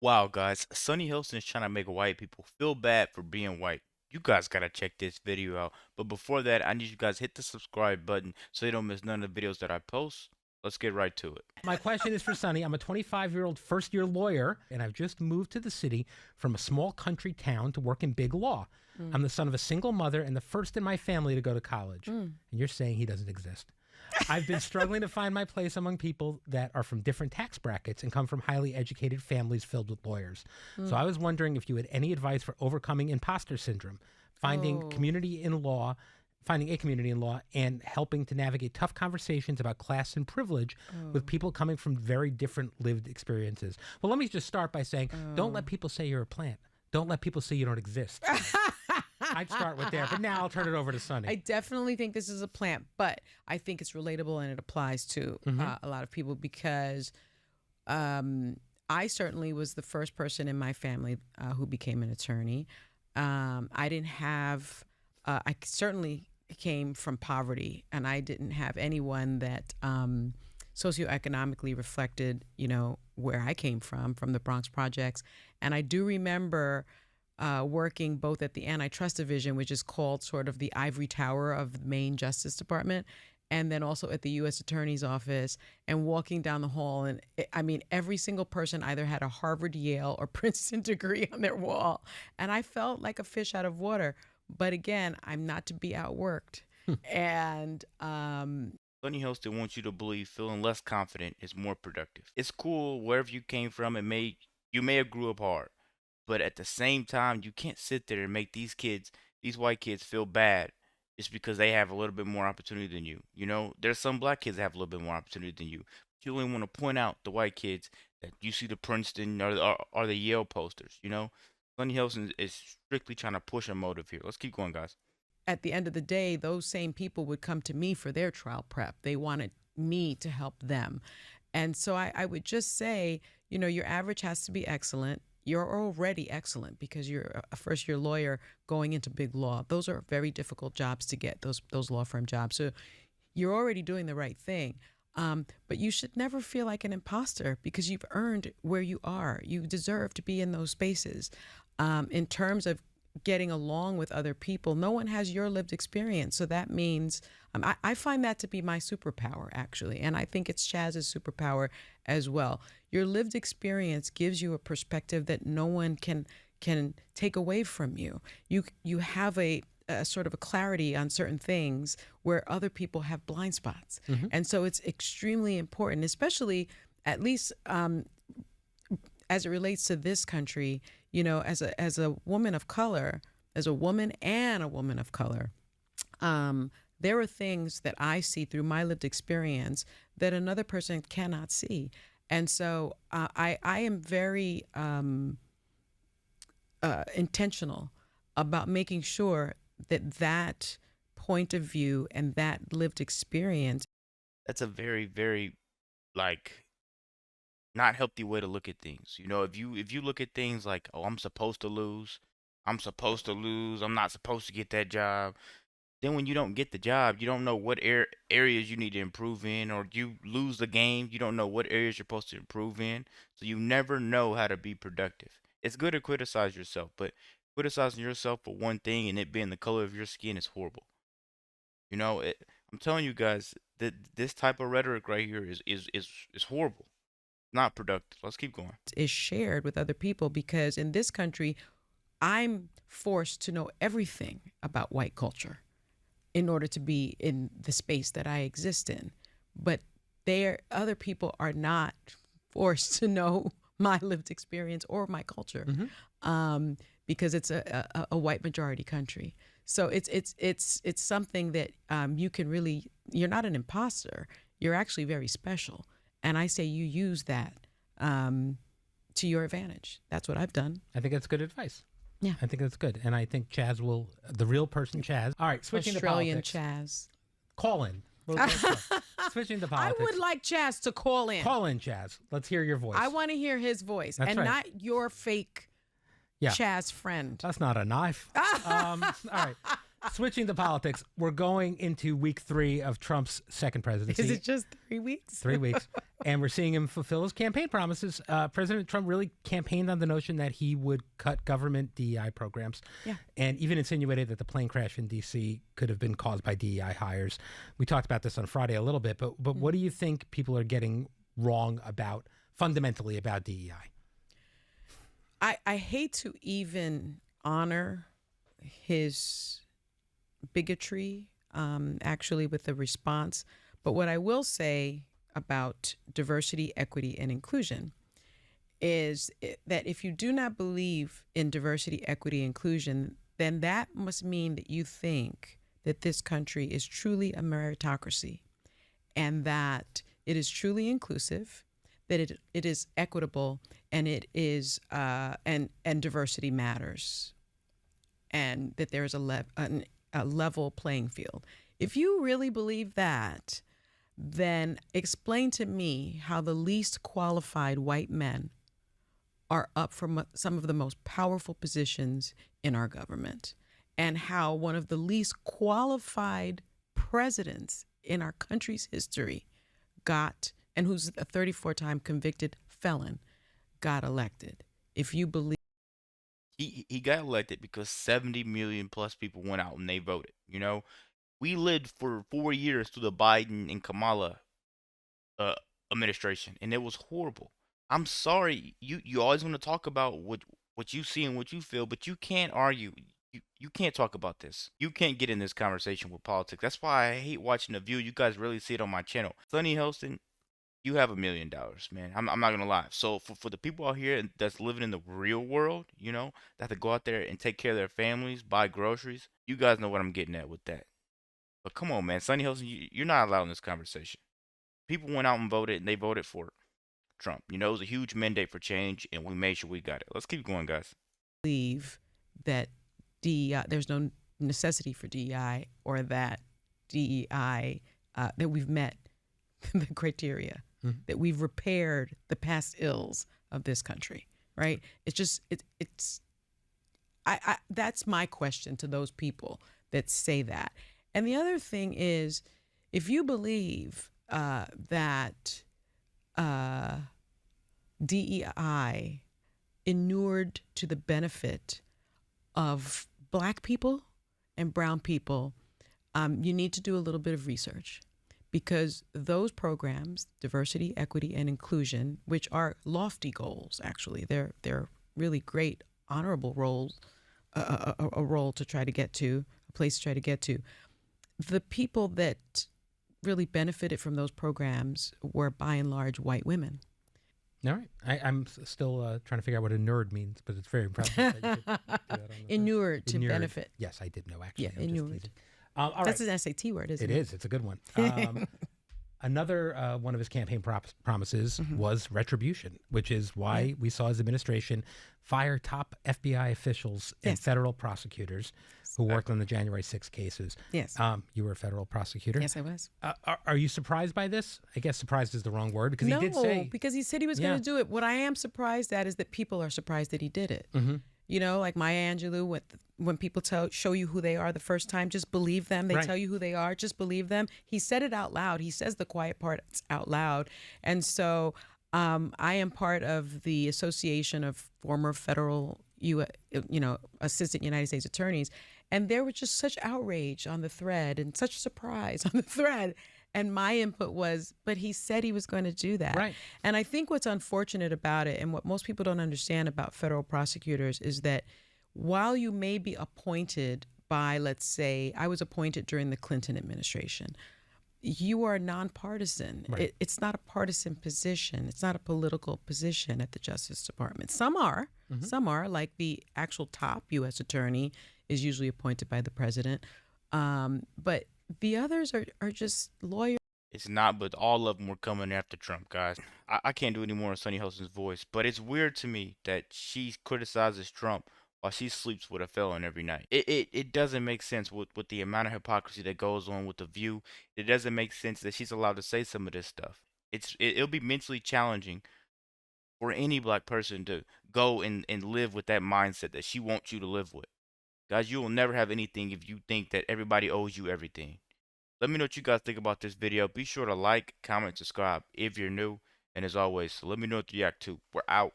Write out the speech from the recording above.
Wow, guys, Sunny Hostin is trying to make white people feel bad for being white. You guys gotta check this video out. But before that, I need you guys to hit the subscribe button so you don't miss none of the videos that I post. Let's get right to it. My question is for Sonny. I'm a 25-year-old first-year lawyer, and I've just moved to the city from a small country town to work in big law. I'm the son of a single mother and the first in my family to go to college. And you're saying he doesn't exist. I've been struggling to find my place among people that are from different tax brackets and come from highly educated families filled with lawyers. So I was wondering if you had any advice for overcoming imposter syndrome, finding Oh. community in law, finding a community in law, and helping to navigate tough conversations about class and privilege with people coming from very different lived experiences. Well, let me just start by saying, don't let people say you're a plant. Don't let people say you don't exist. I'd start with there, but now I'll turn it over to Sonny. I definitely think this is a plant, but I think it's relatable and it applies to a lot of people because I certainly was the first person in my family who became an attorney. I didn't have, I certainly came from poverty, and I didn't have anyone that socioeconomically reflected, where I came from the Bronx Projects. And I do remember working both at the Antitrust Division, which is called sort of the ivory tower of the Maine Justice Department, and then also at the U.S. Attorney's Office, and walking down the hall. And I mean, every single person either had a Harvard, Yale, or Princeton degree on their wall. And I felt like a fish out of water. But again, I'm not to be outworked. And Sunny Hostin wants you to believe feeling less confident is more productive. It's cool wherever you came from and you may have grew up hard. But at the same time, you can't sit there and make these white kids feel bad just because they have a little bit more opportunity than you. There's some black kids that have a little bit more opportunity than you. But you only want to point out the white kids that you see the Princeton or the Yale posters. Sunny Hostin is strictly trying to push a motive here. Let's keep going, guys. at the end of the day, those same people would come to me for their trial prep. They wanted me to help them. And so I would just say, your average has to be excellent. You're already excellent because you're a first-year lawyer going into big law. Those are very difficult jobs to get, those law firm jobs. So you're already doing the right thing. But you should never feel like an imposter because you've earned where you are. You deserve to be in those spaces. In terms of getting along with other people, no one has your lived experience. So that means I find that to be my superpower, actually. And I think it's Chaz's superpower as well. Your lived experience gives you a perspective that no one can take away from you. You have a sort of a clarity on certain things where other people have blind spots. Mm-hmm. And so it's extremely important, especially at least as it relates to this country, as a woman of color, as a woman and a woman of color, there are things that I see through my lived experience that another person cannot see. And so I am very intentional about making sure that point of view and that lived experience. That's a very, very, not healthy way to look at things. If you look at things like, oh, I'm supposed to lose, I'm not supposed to get that job. Then when you don't get the job, you don't know what areas you need to improve in, or you lose the game, you don't know what areas you're supposed to improve in. So you never know how to be productive. It's good to criticize yourself, but criticizing yourself for one thing and it being the color of your skin is horrible. I'm telling you guys that this type of rhetoric right here is horrible. Not productive. Let's keep going. Is shared with other people because in this country, I'm forced to know everything about white culture in order to be in the space that I exist in. But other people are not forced to know my lived experience or my culture, mm-hmm. Because it's a white majority country. So it's something that you can really, you're not an imposter. You're actually very special. And I say you use that to your advantage. That's what I've done. I think that's good advice. Yeah. I think that's good. And I think Chaz will, the real person Chaz. All right, switching Australian to politics. Chaz. Call in. Switching to politics. I would like Chaz to call in. Call in, Chaz. Let's hear your voice. I want to hear his voice. That's and right. not your fake Chaz friend. That's not a knife. All right. Switching to politics, we're going into week 3 of Trump's second presidency. Is it just 3 weeks? 3 weeks. And we're seeing him fulfill his campaign promises. President Trump really campaigned on the notion that he would cut government DEI programs. Yeah. And even insinuated that the plane crash in D.C. could have been caused by DEI hires. We talked about this on Friday a little bit, but what do you think people are getting wrong fundamentally about DEI? I hate to even honor his bigotry, actually, with the response. But what I will say about diversity, equity, and inclusion is that if you do not believe in diversity, equity, inclusion, then that must mean that you think that this country is truly a meritocracy and that it is truly inclusive, that it is equitable, and it is and diversity matters, and that there is a level playing field. If you really believe that, then explain to me how the least qualified white men are up for some of the most powerful positions in our government, and how one of the least qualified presidents in our country's history and who's a 34-time convicted felon, got elected. If you believe He got elected because 70 million plus people went out and they voted. We lived for 4 years through the Biden and Kamala administration, and it was horrible. I'm sorry, you always want to talk about what you see and what you feel, but you can't argue. You can't talk about this. You can't get in this conversation with politics. That's why I hate watching The View. You guys really see it on my channel. Sunny Hostin, you have $1 million, man. I'm not gonna lie. So for the people out here that's living in the real world, that have to go out there and take care of their families, buy groceries, you guys know what I'm getting at with that. But come on, man, Sunny Hostin, you're not allowed in this conversation. People went out and voted, and they voted for Trump. It was a huge mandate for change, and we made sure we got it. Let's keep going, guys. that DEI, there's no necessity for DEI, or that DEI, that we've met the criteria, that we've repaired the past ills of this country, right? It's just, I that's my question to those people that say that. And the other thing is, if you believe that DEI inured to the benefit of Black people and brown people, you need to do a little bit of research, because those programs, diversity, equity, and inclusion, which are lofty goals, actually, they're really great, honorable roles, a role to try to get to, a place to try to get to. The people that really benefited from those programs were, by and large, white women. All right. I'm still trying to figure out what inured means, but it's very impressive. That you could do that on the Inured to Inured. benefit. Yes, I did know, actually. Yeah, I'm just inured. teasing. All right. That's an SAT word, isn't it? It is. It's a good one. Another one of his campaign promises was retribution, which is why we saw his administration fire top FBI officials and federal prosecutors who worked on the January 6 cases. Yes. You were a federal prosecutor. Yes, I was. Are you surprised by this? I guess surprised is the wrong word, because he did say... No, because he said he was going to do it. What I am surprised at is that people are surprised that he did it. Like Maya Angelou, when people show you who they are the first time, just believe them. They tell you who they are, just believe them. He said it out loud. He says the quiet parts out loud. And so I am part of the Association of Former Federal Assistant United States Attorneys. And there was just such outrage on the thread and such surprise on the thread. And my input was, but he said he was going to do that. Right. And I think what's unfortunate about it, and what most people don't understand about federal prosecutors, is that while you may be appointed by, let's say, I was appointed during the Clinton administration, you are nonpartisan. Right. It's not a partisan position. It's not a political position at the Justice Department. Some are. Some are, like the actual top U.S. attorney is usually appointed by the president. But the others are just lawyers. It's not, but all of them were coming after Trump, guys. I can't do any more of Sunny Hostin's voice, but it's weird to me that she criticizes Trump while she sleeps with a felon every night. It doesn't make sense with the amount of hypocrisy that goes on with The View. It doesn't make sense that she's allowed to say some of this stuff. It'll be mentally challenging for any Black person to go and live with that mindset that she wants you to live with. Guys, you will never have anything if you think that everybody owes you everything. Let me know what you guys think about this video. Be sure to like, comment, subscribe if you're new. And as always, let me know what you react to. We're out.